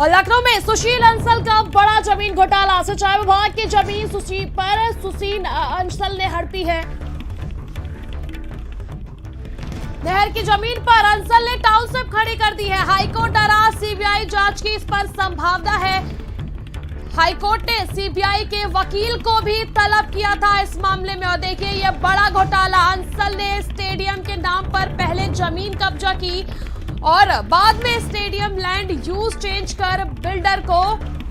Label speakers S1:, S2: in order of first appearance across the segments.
S1: और लखनऊ में सुशील अंसल का बड़ा जमीन घोटाला। सिंचाई विभाग की जमीन सुशील अंसल ने हड़पी है। नहर की जमीन पर अंसल ने टाउनशिप खड़ी कर दी है। हाईकोर्ट डरा, सीबीआई जांच की इस पर संभावना है। हाईकोर्ट ने सीबीआई के वकील को भी तलब किया था इस मामले में। और देखिए ये बड़ा घोटाला, अंसल ने स्टेडियम के नाम पर पहले जमीन कब्जा की और बाद में स्टेडियम लैंड यूज चेंज कर बिल्डर को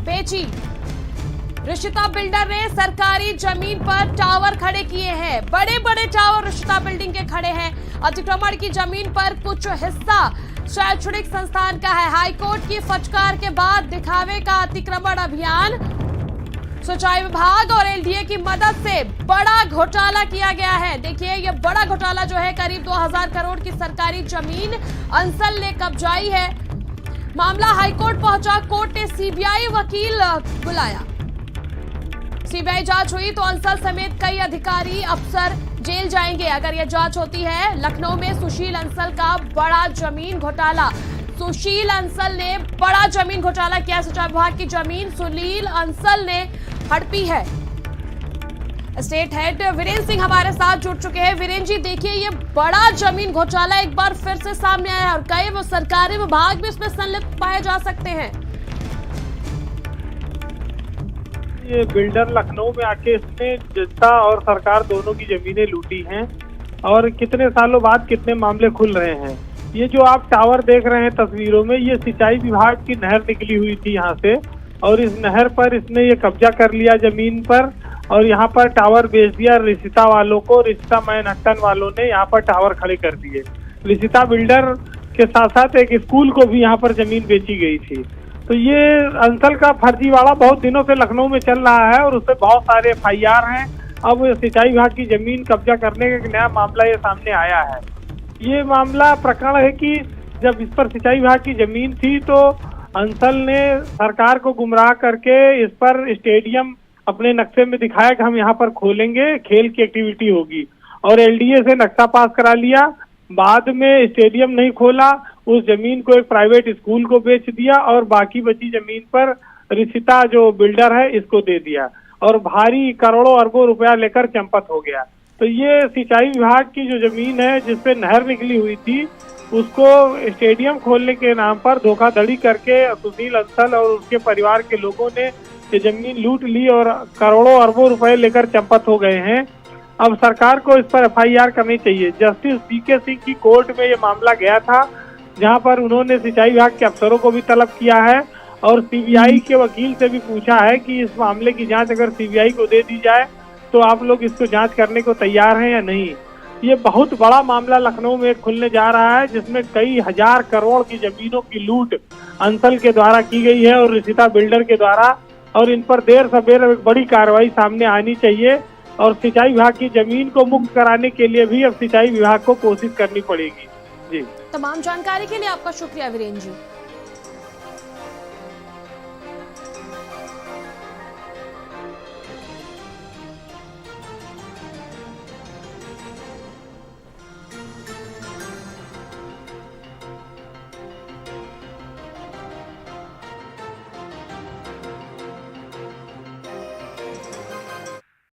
S1: बेची। ऋषिता बिल्डर ने सरकारी जमीन पर टावर खड़े किए हैं। बड़े बड़े टावर ऋषिता बिल्डिंग के खड़े हैं। अतिक्रमण की जमीन पर कुछ हिस्सा शैक्षणिक संस्थान का है। हाईकोर्ट की फटकार के बाद दिखावे का अतिक्रमण अभियान, सिंचाई विभाग और एलडीए की मदद से बड़ा घोटाला किया गया है। देखिए ये बड़ा घोटाला जो है, करीब 2000 करोड़ की सरकारी जमीन अंसल ने कब्जाई है। मामला हाईकोर्ट पहुंचा, कोर्ट ने सीबीआई वकील बुलाया। सीबीआई जांच हुई तो अंसल समेत कई अधिकारी अफसर जेल जाएंगे अगर यह जांच होती है। लखनऊ में सुशील अंसल का बड़ा जमीन घोटाला। सुशील अंसल ने बड़ा जमीन घोटाला किया। सिंचाई विभाग की जमीन सुशील अंसल ने हड़पी है। स्टेट हेड वीरेंद्र सिंह हमारे साथ जुड़ चुके हैं। वीरेंद्र जी, देखिए ये बड़ा जमीन घोटाला एक बार फिर से सामने आया और कई वो सरकारी विभाग भी इसमें संलिप्त पाए जा सकते हैं।
S2: ये बिल्डर लखनऊ में आके इसने जनता और सरकार दोनों की जमीनें लूटी हैं और कितने सालों बाद कितने मामले खुल रहे हैं। ये जो आप टावर देख रहे हैं तस्वीरों में, ये सिंचाई विभाग की नहर निकली हुई थी यहाँ से और इस नहर पर इसने ये कब्जा कर लिया जमीन पर और यहाँ पर टावर बेच दिया ऋषिता वालों को। ऋषिता मैनहट्टन वालों ने यहाँ पर टावर खड़े कर दिए। ऋषिता बिल्डर के साथ साथ एक स्कूल को भी यहाँ पर जमीन बेची गई थी। तो ये अंसल का फर्जीवाड़ा बहुत दिनों से लखनऊ में चल रहा है और उससे बहुत सारे एफआईआर हैं। अब सिंचाई विभाग की जमीन कब्जा करने का एक नया मामला ये सामने आया है। ये मामला प्रकरण है कि जब इस पर सिंचाई विभाग की जमीन थी तो अंसल ने सरकार को गुमराह करके इस पर स्टेडियम अपने नक्शे में दिखाया कि हम यहाँ पर खोलेंगे, खेल की एक्टिविटी होगी और एलडीए से नक्शा पास करा लिया। बाद में स्टेडियम नहीं खोला, उस जमीन को एक प्राइवेट स्कूल को बेच दिया और बाकी बची जमीन पर ऋषिता जो बिल्डर है इसको दे दिया और भारी करोड़ों अरबों रुपया लेकर चंपत हो गया। तो ये सिंचाई विभाग की जो जमीन है जिसपे नहर निकली हुई थी उसको स्टेडियम खोलने के नाम पर धोखाधड़ी करके सुशील अंसल और उसके परिवार के लोगों ने ये जमीन लूट ली और करोड़ों अरबों रुपए लेकर चंपत हो गए हैं। अब सरकार को इस पर एफआईआर करनी चाहिए। जस्टिस पीके सिंह की कोर्ट में ये मामला गया था जहां पर उन्होंने सिंचाई विभाग के अफसरों को भी तलब किया है और सीबीआई के वकील से भी पूछा है कि इस मामले की जांच अगर सीबीआई को दे दी जाए तो आप लोग इसको जांच करने को तैयार हैं या नहीं। ये बहुत बड़ा मामला लखनऊ में खुलने जा रहा है जिसमें कई हजार करोड़ की जमीनों की लूट अंसल के द्वारा की गई है और ऋषिता बिल्डर के द्वारा, और इन पर देर सबेर एक बड़ी कार्रवाई सामने आनी चाहिए और सिंचाई विभाग की जमीन को मुक्त कराने के लिए भी अब सिंचाई विभाग को कोशिश करनी पड़ेगी। जी,
S1: तमाम जानकारी के लिए आपका शुक्रिया वीरेंद्र जी।